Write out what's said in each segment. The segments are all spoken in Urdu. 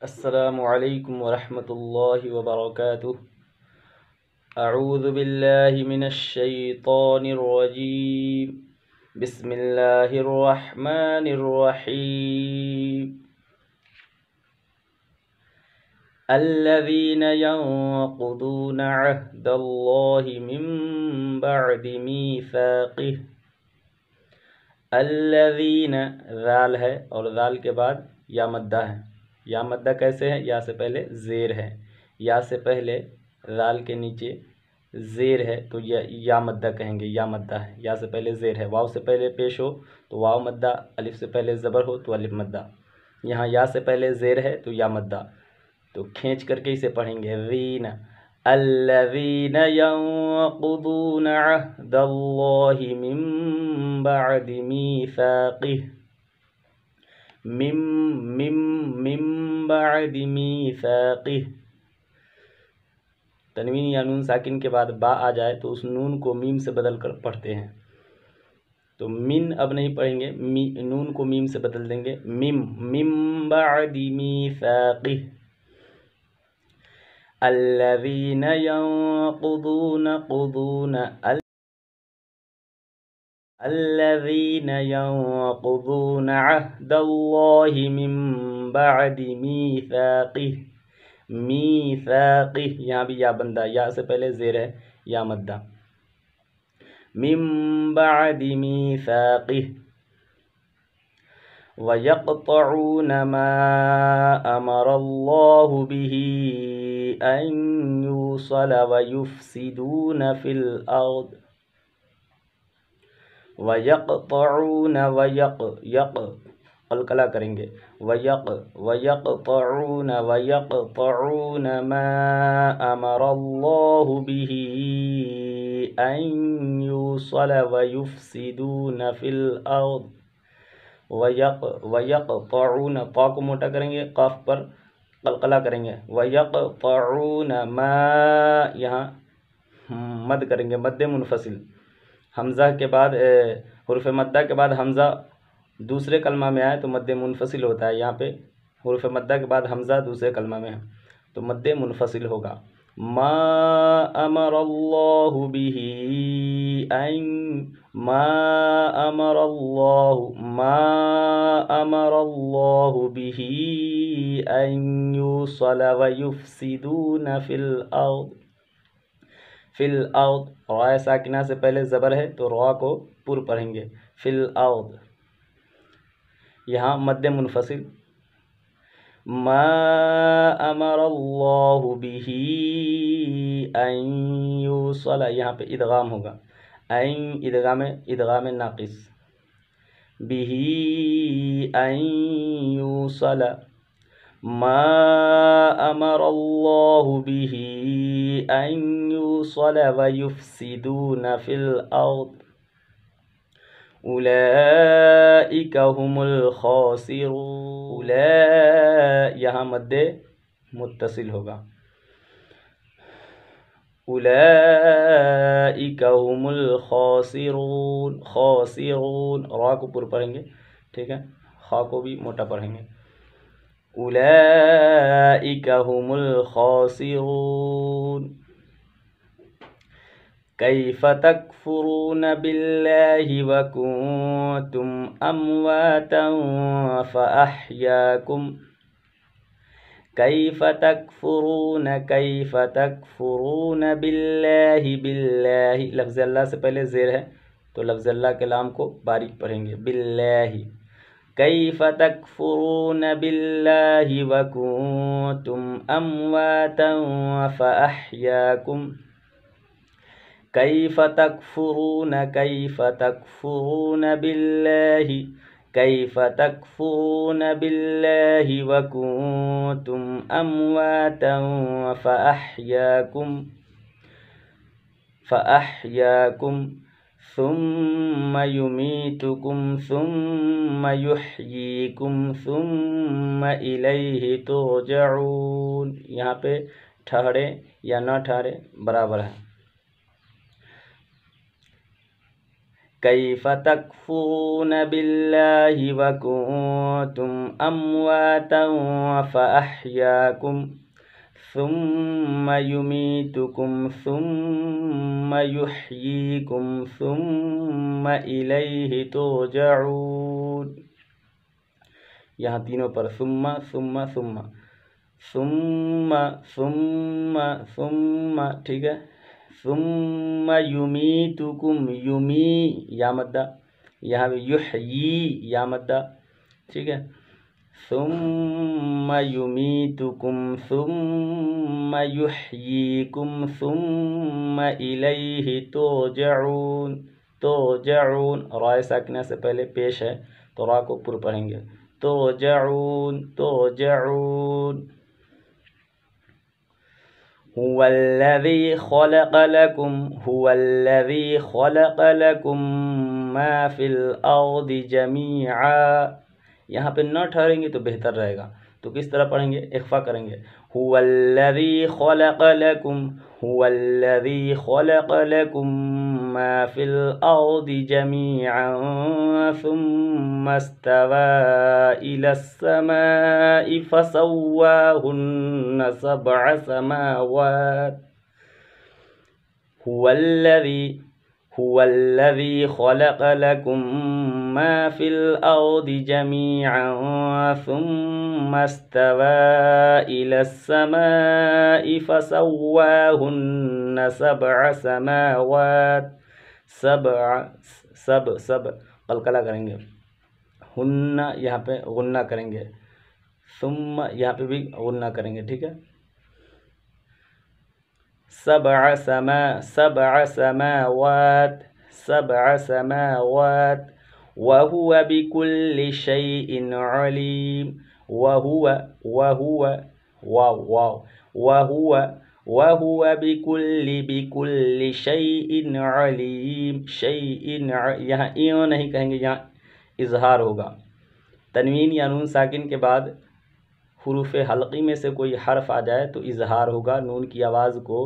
السلام علیکم ورحمۃ اللہ وبرکاتہ۔ اعوذ باللہ من الشیطان الرجیم، بسم اللہ الرحمن الرحیم۔ الذین ينقضون عہد اللہ من بعد میثاقہ۔ الذین ذال ہے اور ذال کے بعد یا مدہ ہے۔ یا مدہ کیسے ہے؟ یا سے پہلے زیر ہے، یا سے پہلے ذال کے نیچے زیر ہے تو یا مدہ کہیں گے۔ یا مدہ ہے، یا سے پہلے زیر ہے، واو سے پہلے پیش ہو تو واو مدہ، الف سے پہلے زبر ہو تو الف مدہ۔ یہاں یا سے پہلے زیر ہے تو یا مدہ، تو کھینچ کر کے اسے پڑھیں گے ذین۔ الذین ینقضون عہد اللہ من بعد میثاقہ۔ من بعد میثاقہ، تنوین یا نون ساکن کے بعد با آ جائے تو اس نون کو میم سے بدل کر پڑھتے ہیں۔ تو من اب نہیں پڑھیں گے، نون کو میم سے بدل دیں گے، من بعد میثاقہ۔ الذین ینقضون الذین ینقضون عہد اللہ من بعد میثاقہ۔ میثاقہ، یہاں بھی یا بندہ، یا سے پہلے زیر ہے، یا مدہ۔ من بعد میثاقہ وَيَقْطَعُونَ مَا أَمَرَ اللَّهُ بِهِ أَن يُوصَلَ وَيُفْسِدُونَ فِي الْأَرْضِ۔ وَيَقْطَعُونَ قلقلہ کریں گے، وَيَقْطَعُونَ مَا أَمَرَ اللَّهُ بِهِ أَن يُوصَلَ وَيُفْسِدُونَ فِي الْأَرْضِ۔ وَيَقْطَعُونَ، طا کو موٹا کریں گے، قاف پر قلقلہ کریں گے، وَيَقْطَعُونَ ما، یہاں مد کریں گے، مد منفصل۔ حمزہ کے بعد حرف مدہ کے بعد حمزہ دوسرے کلمہ میں آئے تو مد منفصل ہوتا ہے۔ یہاں پہ حرف مدہ کے بعد حمزہ دوسرے کلمہ میں ہے تو مد منفصل ہوگا۔ ما امر اللہ بہ ما امر اللہ بہ ان یوصل ویفسدون فی الارض۔ فی الارض، را ساکنہ سے پہلے زبر ہے تو را کو پر پڑھیں گے، فی الارض۔ یہاں مد منفصل، ما امر اللہ بہ ان یوصل، یہاں پہ ادغام ہوگا، ادغام ناقص، بہ ان یوصل، ما امر اللہ بہ ان یوصل ویفسدون فی الارض اولئک هم الخاسرون۔ یہاں مد متصل ہوگا، اولئک هم الخاسرون۔ خاسرون، را کو پر پڑھیں گے، ٹھیک ہے، خا کو بھی موٹا پڑھیں گے، اولئک هم الخاسرون۔ کیف تکفرون باللہ وکنتم امواتا فاحیاکم۔ کیف تکفرون باللہ، باللہ لفظ اللہ سے پہلے زیر ہے تو لفظ اللہ کے لام کو باریک پڑھیں گے، باللہ۔ کیف تکفرون باللہ وکنتم امواتا فاحیاکم۔ کیف تکفرون باللہ، کیف تکفرون باللہ وکنتم امواتا فاحیاکم ثم یمیتکم ثم یحییکم ثم الیہ ترجعون۔ یہاں پہ ٹھہرے یا نہ ٹھہرے برابر ہے۔ کیف تکفرون باللہ وکنتم امواتا فاحیاکم ثم یمیتکم ثم یحییکم ثم الیہ ترجعون. یہاں تینوں پر ثم ثم ثم ثم ثم ثم، ٹھیک ہے. ثم یمیتکم، یمی یا مدہ، یہاں بھی یحیی یا مدہ، ٹھیک ہے. ثم یمیتکم ثم یحییکم ثم الیہ ترجعون. ترجعون رائے ساکنہ سے پہلے پیش ہے تو را کو پر پڑھیں گے. ترجعون ترجعون. هو الذي خلق لكم ما في الأرض جميعا. یہاں پہ نہ ٹھہریں گے تو بہتر رہے گا. تو کس طرح پڑھیں گے؟ اخفا کریں گے. هو الذي خلق لكم ما في الأرض جميعا ثم استوى إلى السماء فسواهن سبع سماوات. هو الذي خلق لكم ما في الأرض جميعا ثم استوى إلى السماء فسواهن سبع سماوات. سب قلقلہ کریں گے. ہن یہاں پہ غنہ کریں گے. ثم یہاں پہ بھی غنہ کریں گے، ٹھیک ہے. سبع سماوات وهو بكل شيء عليم. وهو بكل شيء عليم. یہاں ایوں نہیں کہیں گے، یہاں اظہار ہوگا. تنوین یا نون ساکن کے بعد حروف حلقی میں سے کوئی حرف آ جائے تو اظہار ہوگا. نون کی آواز کو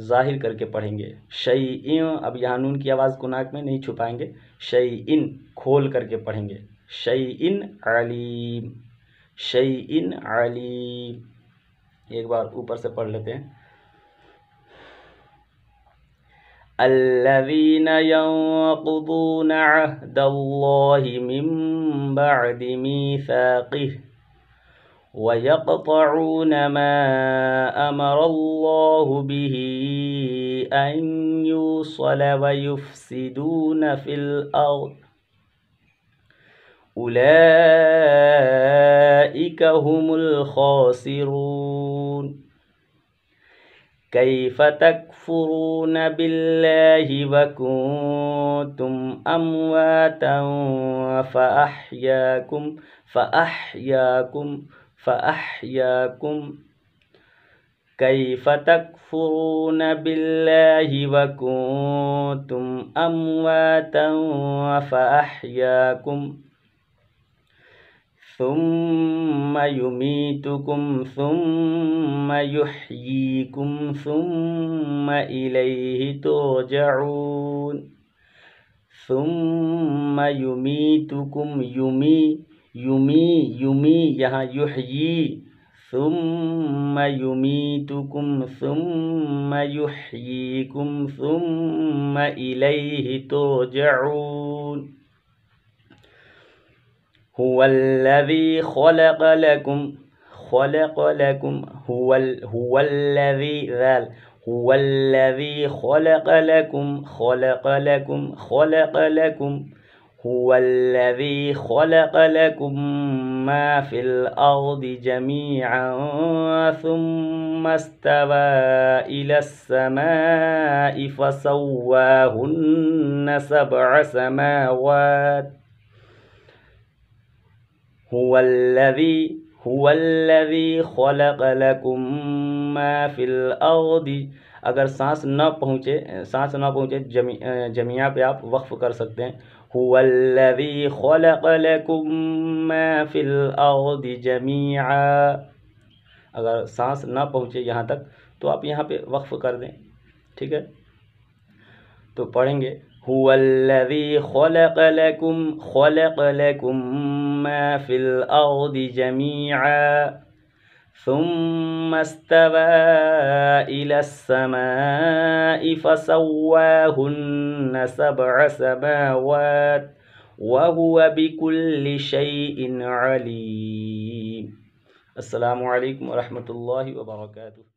ظاہر کر کے پڑھیں گے. شیئن، اب یہاں نون کی آواز کو ناک میں نہیں چھپائیں گے. شیئن کھول کر کے پڑھیں گے. شیئن علیم، شیئن علیم. ایک بار اوپر سے پڑھ لیتے ہیں. الذين ينقضون عهد الله من بعد ميثاقه ويقطعون ما أمر الله به أن يوصل ويفسدون في الأرض أولئك هم الخاسرون. كيف تكفرون بالله وكنتم أمواتا فأحياكم. كيف تكفرون بالله وكنتم أمواتا فأحياكم ثم يميتكم ثم يحييكم ثم إليه ترجعون. ثم يميتكم یمی یہاں یحیی. ثم يميتكم ثم يحييكم ثم إليه ترجعون. هو الذي خلق لكم هو الذي خلق لكم هو الذي خلق لكم ما في الأرض جميعا ثم استوى إلى السماء فسواهن سبع سماوات. هو الذي خلق لكم ما في الأرض. اگر سانس نہ پہنچے جميعا پہ آپ وقف کر سکتے ہیں. هو الذي خلق لكم ما في الأرض جميعا. اگر سانس نہ پہنچے یہاں تک تو آپ یہاں پہ وقف کر دیں، ٹھیک ہے. تو پڑھیں گے هو الذي خلق لكم ما في الأرض جميعا ثم استوى إلى السماء فسواهن 7 سماوات وهو بكل شيء عليم. السلام علیکم ورحمۃ اللہ وبرکاتہ.